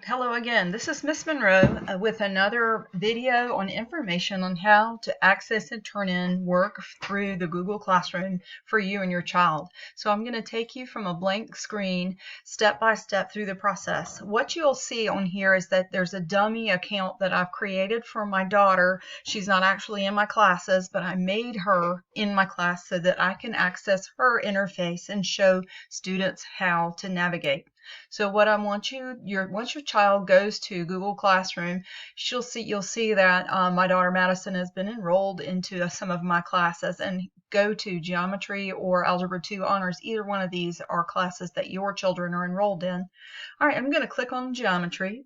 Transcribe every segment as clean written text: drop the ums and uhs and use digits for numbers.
Hello again. This is Miss Monroe with another video on information on how to access and turn in work through the Google Classroom for you and your child. So I'm going to take you from a blank screen step by step through the process. What you'll see on here is that there's a dummy account that I've created for my daughter. She's not actually in my classes, but I made her in my class so that I can access her interface and show students how to navigate. So what I want once your child goes to Google Classroom, you'll see that my daughter Madison has been enrolled into some of my classes, and go to Geometry or Algebra 2 Honors. Either one of these are classes that your children are enrolled in. All right, I'm going to click on Geometry,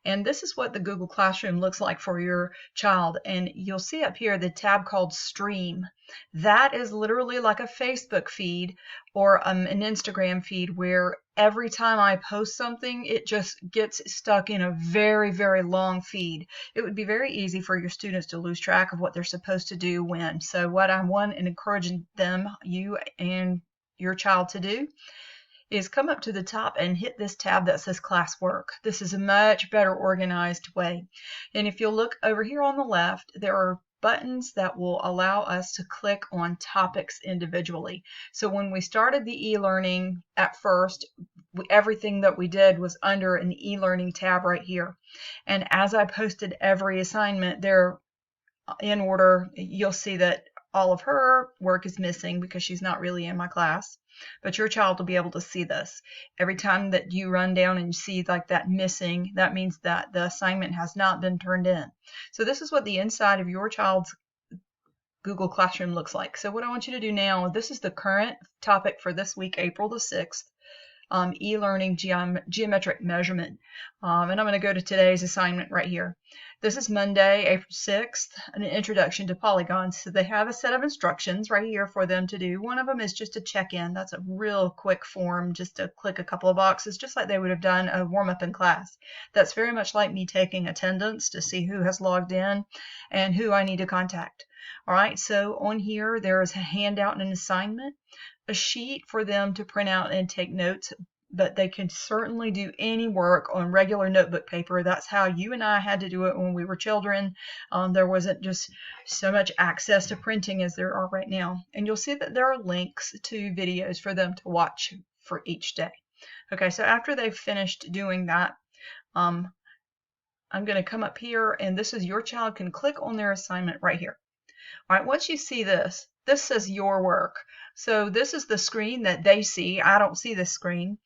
and this is what the Google Classroom looks like for your child. And you'll see up here the tab called Stream. That is literally like a Facebook feed or an Instagram feed, where every time I post something, it just gets stuck in a very, very long feed. It would be very easy for your students to lose track of what they're supposed to do when. So what I want and encouraging them, you and your child, to do is come up to the top and hit this tab that says Classwork. This is a much better organized way. And if you'll look over here on the left, there are buttons that will allow us to click on topics individually. So when we started the e-learning at first, everything that we did was under an e-learning tab right here. And as I posted every assignment there in order, you'll see that all of her work is missing because she's not really in my class. But your child will be able to see this. Every time that you run down and you see like that missing, that means that the assignment has not been turned in. So this is what the inside of your child's Google Classroom looks like. So what I want you to do now, this is the current topic for this week, April the 6th. E-learning geometric measurement. And I'm going to go to today's assignment right here. This is Monday, April 6th, an introduction to polygons. So they have a set of instructions right here for them to do. One of them is just a check-in. That's a real quick form, just to click a couple of boxes, just like they would have done a warm-up in class. That's very much like me taking attendance to see who has logged in and who I need to contact. All right, so on here there is a handout and an assignment, a sheet for them to print out and take notes, but they can certainly do any work on regular notebook paper. That's how you and I had to do it when we were children. There wasn't just so much access to printing as there are right now. And you'll see that there are links to videos for them to watch for each day. Okay, so after they've finished doing that, I'm going to come up here, and this is your child can click on their assignment right here. All right, once you see this, this says your work. So this is the screen that they see. I don't see this screen.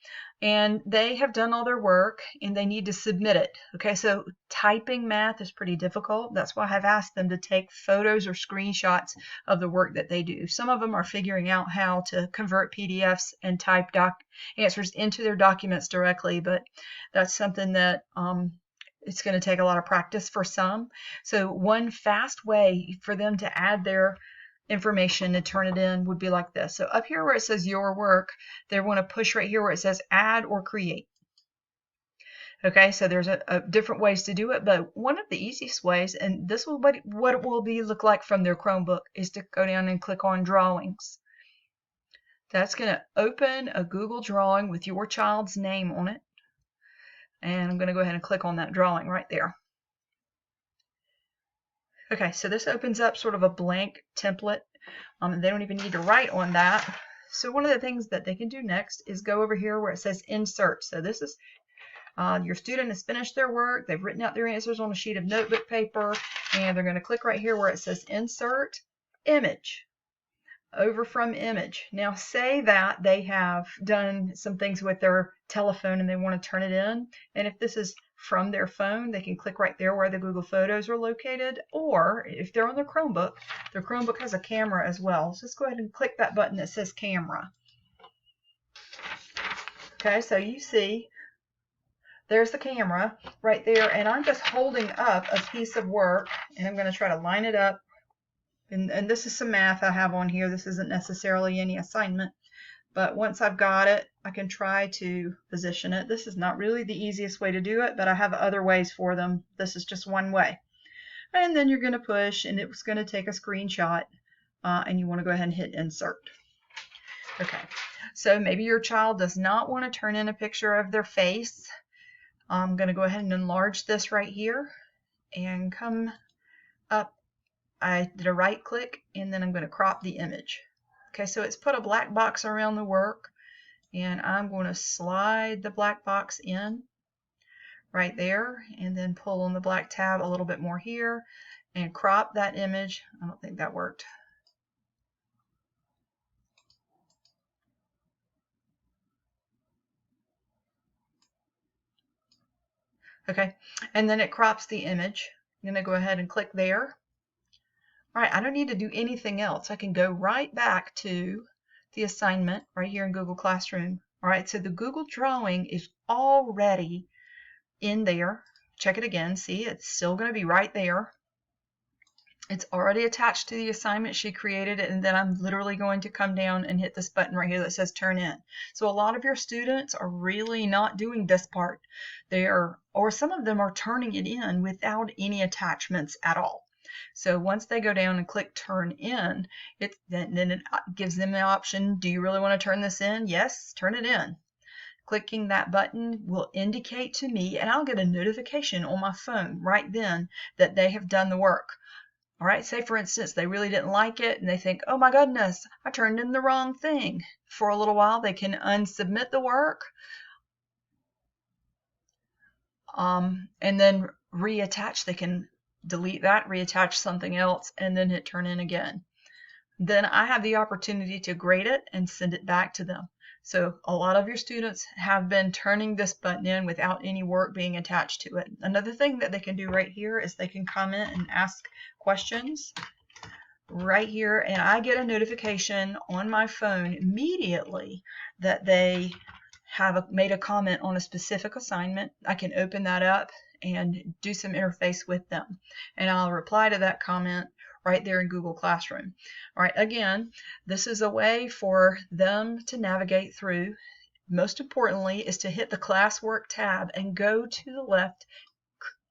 And they have done all their work and they need to submit it. Okay, so typing math is pretty difficult. That's why I've asked them to take photos or screenshots of the work that they do. Some of them are figuring out how to convert PDFs and type answers into their documents directly, but that's something that it's going to take a lot of practice for some. So one fast way for them to add their information and turn it in would be like this. So up here where it says your work, they want to push right here where it says add or create. Okay, so there's a different ways to do it, but one of the easiest ways, and this will what it will look like from their Chromebook, is to go down and click on drawings. That's going to open a Google drawing with your child's name on it. And I'm going to go ahead and click on that drawing right there. Okay, so this opens up sort of a blank template. They don't even need to write on that. So one of the things that they can do next is go over here where it says insert. So this is your student has finished their work. They've written out their answers on a sheet of notebook paper, and they're going to click right here where it says insert image. Over from image. Now say that they have done some things with their telephone and they want to turn it in, and if this is from their phone, they can click right there where the Google Photos are located, or if they're on their Chromebook has a camera as well. So just go ahead and click that button that says camera. Okay, so you see there's the camera right there, and I'm just holding up a piece of work, and I'm going to try to line it up. And this is some math I have on here. This isn't necessarily any assignment, but once I've got it, I can try to position it. This is not really the easiest way to do it, but I have other ways for them. This is just one way. And then you're going to push, and it's going to take a screenshot, and you want to go ahead and hit insert. Okay, so maybe your child does not want to turn in a picture of their face. I'm going to go ahead and enlarge this right here and come up. I did a right click and then I'm going to crop the image. Okay, so it's put a black box around the work, and I'm going to slide the black box in right there and then pull on the black tab a little bit more here and crop that image. I don't think that worked. Okay, and then it crops the image. I'm going to go ahead and click there. All right, I don't need to do anything else. I can go right back to the assignment right here in Google Classroom. All right, so the Google drawing is already in there. Check it again. See, it's still going to be right there. It's already attached to the assignment. She created it, and then I'm literally going to come down and hit this button right here that says turn in. So a lot of your students are really not doing this part. Or some of them are turning it in without any attachments at all. So once they go down and click turn in, then it gives them the option, do you really want to turn this in? Yes, turn it in. Clicking that button will indicate to me, and I'll get a notification on my phone right then that they have done the work. All right, say for instance, they really didn't like it and they think, oh my goodness, I turned in the wrong thing. For a little while, they can unsubmit the work and then reattach. They can delete that, reattach something else, and then hit turn in again. Then I have the opportunity to grade it and send it back to them. So a lot of your students have been turning this button in without any work being attached to it. Another thing that they can do right here is they can comment and ask questions right here, and I get a notification on my phone immediately that they have made a comment on a specific assignment. I can open that up and do some interface with them, and I'll reply to that comment right there in Google Classroom. All right, again, this is a way for them to navigate through. Most importantly is to hit the classwork tab and go to the left,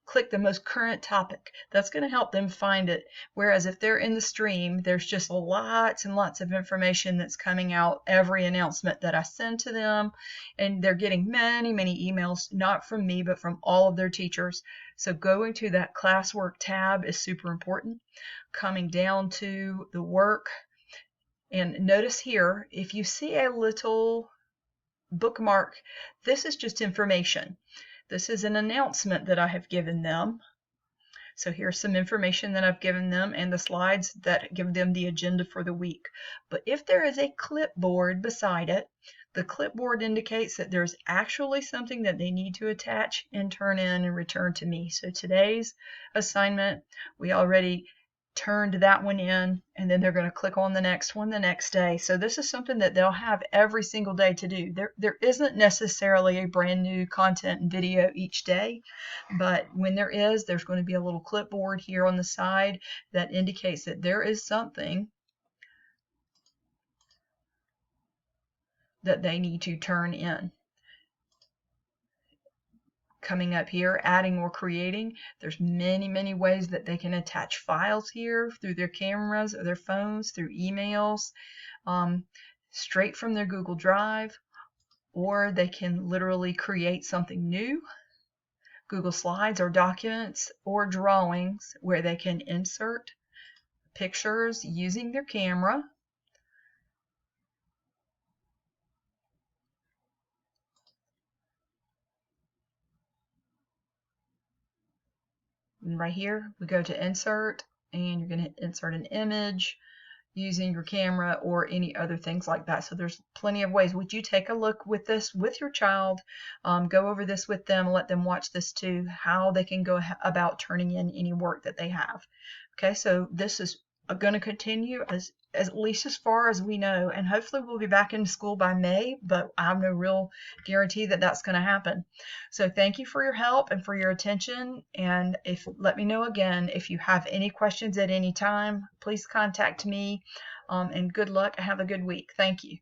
click the most current topic. That's going to help them find it. Whereas if they're in the stream, there's just lots and lots of information that's coming out every announcement that I send to them, and they're getting many, many emails, not from me, but from all of their teachers. So going to that classwork tab is super important. Coming down to the work, and notice here, if you see a little bookmark, this is just information. This is an announcement that I have given them. So here's some information that I've given them and the slides that give them the agenda for the week. But if there is a clipboard beside it, the clipboard indicates that there's actually something that they need to attach and turn in and return to me. So today's assignment, we already turned that one in, and then they're going to click on the next one the next day. So this is something that they'll have every single day to do. There isn't necessarily a brand new content and video each day, but when there is, there's going to be a little clipboard here on the side that indicates that there is something that they need to turn in. Coming up here, adding or creating, there's many, many ways that they can attach files here through their cameras or their phones, through emails, straight from their Google Drive, or they can literally create something new, Google Slides or documents or drawings, where they can insert pictures using their camera. And right here, we go to insert, and you're going to insert an image using your camera or any other things like that. So there's plenty of ways. Would you take a look with this with your child, go over this with them, let them watch this too, how they can go about turning in any work that they have. Okay, so this is going to continue as at least as far as we know, and hopefully we'll be back in school by May, but I have no real guarantee that that's going to happen. So thank you for your help and for your attention, and let me know again if you have any questions at any time. Please contact me, and good luck. Have a good week. Thank you.